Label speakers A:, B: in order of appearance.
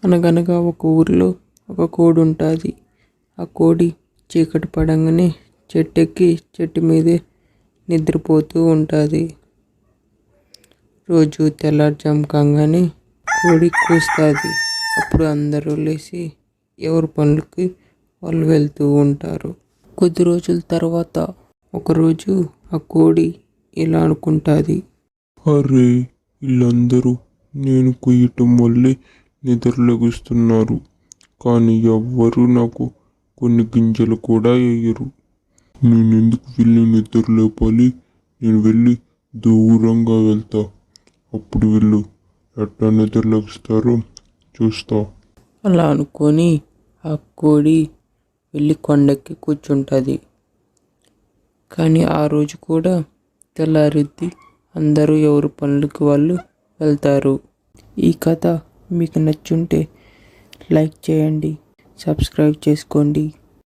A: అనగనగా ఒక ఊరిలో ఒక కోడి ఉంటుంది. ఆ కోడి చీకటి పడంగానే చెట్టెక్కి చెట్టు మీదే నిద్రపోతూ ఉంటుంది. రోజు తెల్లారుజాము కాగానే కోడి కూస్తుంది. అప్పుడు అందరూ లేచి ఎవరి పనులకి వాళ్ళు వెళ్తూ ఉంటారు. కొద్ది రోజుల తర్వాత ఒకరోజు ఆ కోడి ఇలా అనుకుంటుంది,
B: అరే, వీళ్ళందరూ నేను కొయ్యటం వల్లే నిద్రలెగుస్తున్నారు, కానీ ఎవ్వరూ నాకు కొన్ని గింజలు కూడా వేయరు. నేనెందుకు వీళ్ళని నిద్ర లేపాలి? నేను వెళ్ళి దూరంగా వెళ్తా. అప్పుడు వీళ్ళు ఎట్టా నిద్రలేస్తారో చూస్తా.
A: అలా అనుకొని ఆ కోడి వెళ్ళి కొండెక్కి కూర్చుంటుంది. కానీ ఆ రోజు కూడా తెల్లారిద్ది, అందరూ ఎవరి పనులకి వాళ్ళు వెళ్తారు. ఈ కథ మీకు నచ్చుంటే లైక్ చేయండి, సబ్స్క్రైబ్ చేసుకోండి.